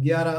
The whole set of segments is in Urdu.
11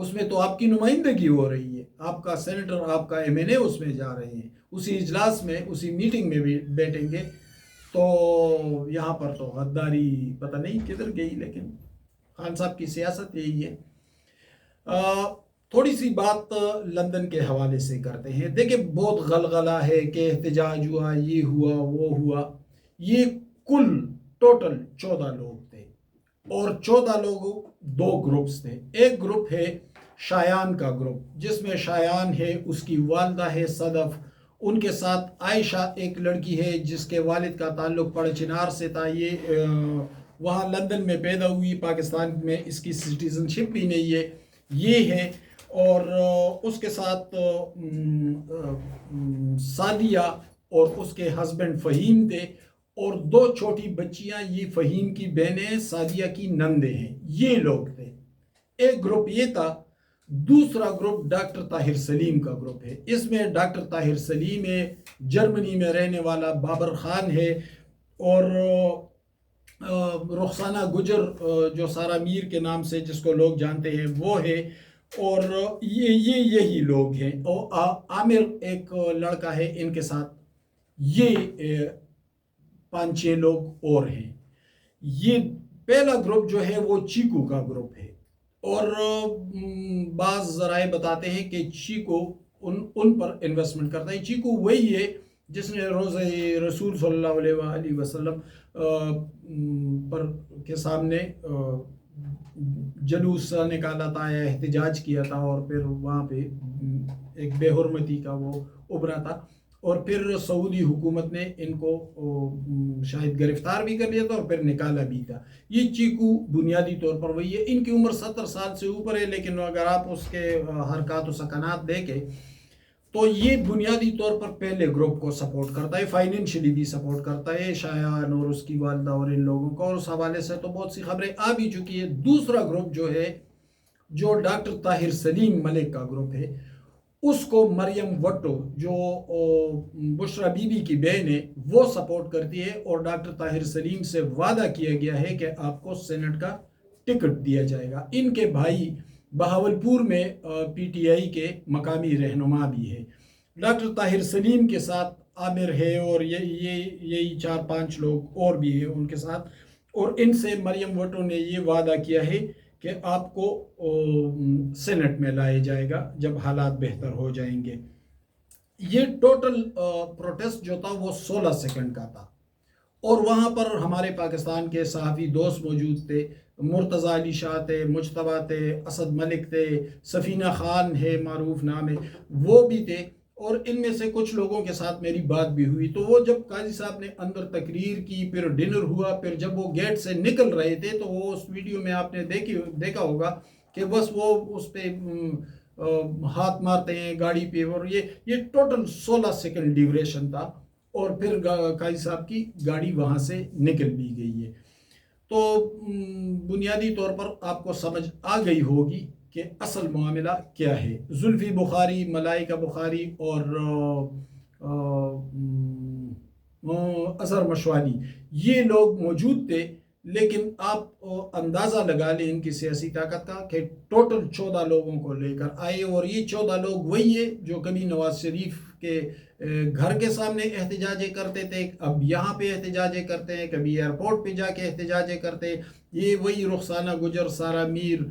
اس میں تو آپ کی نمائندگی ہو رہی ہے، آپ کا سینیٹر، آپ کا ایم این اے اس میں جا رہے ہیں، اسی اجلاس میں، اسی میٹنگ میں بھی بیٹھیں گے. تو یہاں پر تو غداری پتہ نہیں کدھر گئی، لیکن خان صاحب کی سیاست یہی ہے. تھوڑی سی بات لندن کے حوالے سے کرتے ہیں. دیکھیں بہت غلغلہ ہے کہ احتجاج ہوا، یہ ہوا، وہ ہوا. یہ کل ٹوٹل 14 لوگ تھے، اور 14 لوگوں 2 گروپس تھے. ایک گروپ ہے شایان کا گروپ، جس میں شایان ہے، اس کی والدہ ہے صدف، ان کے ساتھ عائشہ ایک لڑکی ہے جس کے والد کا تعلق پڑ چنار سے تھا. یہ وہاں لندن میں پیدا ہوئی، پاکستان میں اس کی سٹیزن شپ بھی نہیں ہے، یہ ہے. اور اس کے ساتھ سعدیہ اور اس کے ہسبینڈ فہیم تھے، اور 2 چھوٹی بچیاں، یہ فہیم کی بہنیں، سعدیہ کی نندیں ہیں. یہ لوگ تھے. ایک گروپ یہ تھا. دوسرا گروپ ڈاکٹر طاہر سلیم کا گروپ ہے. اس میں ڈاکٹر طاہر سلیم ہے، جرمنی میں رہنے والا بابر خان ہے، اور رخسانہ گجر جو سارا میر کے نام سے جس کو لوگ جانتے ہیں وہ ہے، اور یہی لوگ ہیں. اور عامر ایک لڑکا ہے ان کے ساتھ. یہ 5-6 لوگ اور ہیں. یہ پہلا گروپ جو ہے وہ چیکو کا گروپ ہے، اور بعض ذرائع بتاتے ہیں کہ چیکو ان پر انویسٹمنٹ کرتا ہے. چیکو وہی ہے جس نے روزہ رسول صلی اللہ علیہ وآلہ وسلم پر کے سامنے جلوس نکالا تھا یا احتجاج کیا تھا، اور پھر وہاں پہ ایک بے حرمتی کا وہ ابھرا تھا، اور پھر سعودی حکومت نے ان کو شاید گرفتار بھی کر لیا تھا اور پھر نکالا بھی تھا. یہ چیکو بنیادی طور پر وہی ہے. ان کی عمر 70 سال سے اوپر ہے، لیکن اگر آپ اس کے حرکات و سکنات دیکھیں تو یہ بنیادی طور پر پہلے گروپ کو سپورٹ کرتا ہے، فائنینشلی بھی سپورٹ کرتا ہے شایان اور اس کی والدہ اور ان لوگوں کو. اور اس حوالے سے تو بہت سی خبریں آ بھی چکی ہے. دوسرا گروپ جو ہے، جو ڈاکٹر طاہر سلیم ملک کا گروپ ہے، اس کو مریم وٹو جو بشرا بی بی کی بہن ہے وہ سپورٹ کرتی ہے، اور ڈاکٹر طاہر سلیم سے وعدہ کیا گیا ہے کہ آپ کو سینٹ کا ٹکٹ دیا جائے گا. ان کے بھائی بہاولپور میں پی ٹی آئی کے مقامی رہنما بھی ہے. ڈاکٹر طاہر سلیم کے ساتھ عامر ہے، اور یہی 4-5 لوگ اور بھی ہیں ان کے ساتھ. اور ان سے مریم وٹو نے یہ وعدہ کیا ہے کہ آپ کو سینٹ میں لائے جائے گا جب حالات بہتر ہو جائیں گے. یہ ٹوٹل پروٹیسٹ جو تھا وہ 16 سیکنڈ کا تھا، اور وہاں پر ہمارے پاکستان کے صحافی دوست موجود تھے. مرتضی علی شاہ تھے، مجتبیٰ تھے، اسد ملک تھے، سفینہ خان ہے، معروف نام ہے، وہ بھی تھے. اور ان میں سے کچھ لوگوں کے ساتھ میری بات بھی ہوئی. تو وہ جب قاضی صاحب نے اندر تقریر کی، پھر ڈنر ہوا، پھر جب وہ گیٹ سے نکل رہے تھے تو وہ اس ویڈیو میں آپ نے دیکھا ہوگا کہ بس وہ اس پہ ہاتھ مارتے ہیں گاڑی پہ. اور یہ ٹوٹل 16 سیکنڈ ڈیوریشن تھا، اور پھر قاضی صاحب کی گاڑی وہاں سے نکل بھی گئی ہے. تو بنیادی طور پر آپ کو سمجھ آ گئی ہوگی کہ اصل معاملہ کیا ہے. زلفی بخاری، ملائکہ بخاری اور اظہر مشوالی یہ لوگ موجود تھے، لیکن آپ اندازہ لگا لیں ان کی سیاسی طاقت کا کہ ٹوٹل 14 لوگوں کو لے کر آئے. اور یہ 14 لوگ وہی ہے جو کبھی نواز شریف کے گھر کے سامنے احتجاجیں کرتے تھے، اب یہاں پہ احتجاجیں کرتے ہیں، کبھی ایئرپورٹ پہ جا کے احتجاجیں کرتے ہیں. یہ وہی رخسانہ گجر، سارا میر،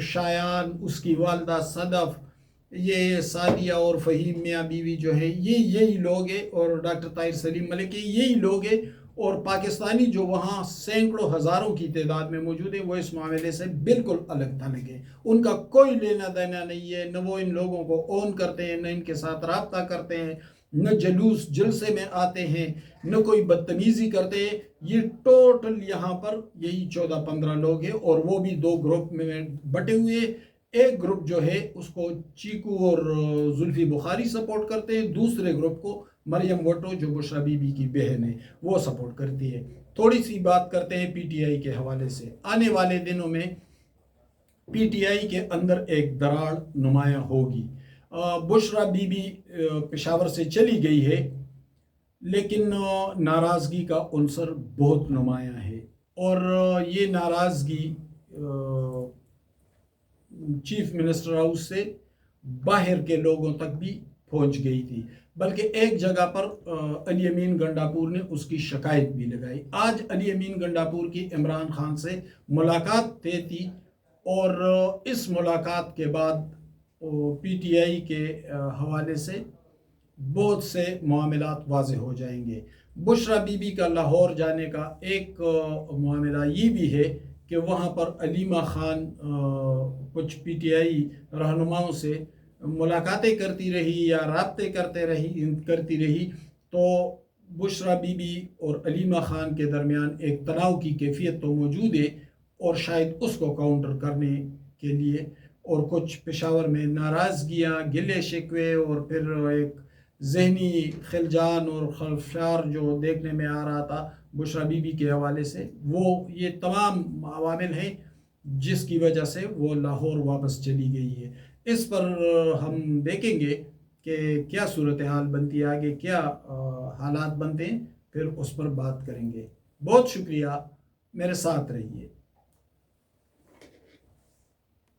شایان، اس کی والدہ صدف، یہ سعدیہ اور فہیم میاں بیوی جو ہے، یہی لوگ ہیں. اور ڈاکٹر طاہر سلیم ملک یہی لوگ ہیں. اور پاکستانی جو وہاں سینکڑوں ہزاروں کی تعداد میں موجود ہیں، وہ اس معاملے سے بالکل الگ تھلگ ہیں. ان کا کوئی لینا دینا نہیں ہے، نہ وہ ان لوگوں کو اون کرتے ہیں، نہ ان کے ساتھ رابطہ کرتے ہیں، نہ جلوس جلسے میں آتے ہیں، نہ کوئی بدتمیزی کرتے ہیں. یہ ٹوٹل یہاں پر یہی 14-15 لوگ ہیں، اور وہ بھی 2 گروپ میں بٹے ہوئے. ایک گروپ جو ہے اس کو چیکو اور زلفی بخاری سپورٹ کرتے ہیں، دوسرے گروپ کو مریم وٹو جو بشرا بی بی کی بہن ہے وہ سپورٹ کرتی ہے. تھوڑی سی بات کرتے ہیں پی ٹی آئی کے حوالے سے. آنے والے دنوں میں پی ٹی آئی کے اندر ایک دراڑ نمایاں ہوگی. بشرا بی بی پشاور سے چلی گئی ہے، لیکن ناراضگی کا عنصر بہت نمایاں ہے، اور یہ ناراضگی چیف منسٹر ہاؤس سے باہر کے لوگوں تک بھی پہنچ گئی تھی، بلکہ ایک جگہ پر علی امین گنڈاپور نے اس کی شکایت بھی لگائی۔ آج علی امین گنڈاپور کی عمران خان سے ملاقات طے تھی، اور اس ملاقات کے بعد پی ٹی آئی کے حوالے سے بہت سے معاملات واضح ہو جائیں گے۔ بشرا بی بی کا لاہور جانے کا ایک معاملہ یہ بھی ہے کہ وہاں پر علیمہ خان کچھ پی ٹی آئی رہنماؤں سے ملاقاتیں کرتی رہی یا رابطے کرتی رہی، تو بشرا بی بی اور علیمہ خان کے درمیان ایک تناؤ کی کیفیت تو موجود ہے، اور شاید اس کو کاؤنٹر کرنے کے لیے اور کچھ پشاور میں ناراضگیاں، گلے شکوے، اور پھر ایک ذہنی خلجان اور خلفشار جو دیکھنے میں آ رہا تھا بشرا بی بی کے حوالے سے، وہ یہ تمام عوامل ہیں جس کی وجہ سے وہ لاہور واپس چلی گئی ہے۔ اس پر ہم دیکھیں گے کہ کیا صورتحال بنتی ہے، آگے کیا حالات بنتے ہیں، پھر اس پر بات کریں گے۔ بہت شکریہ، میرے ساتھ رہیے۔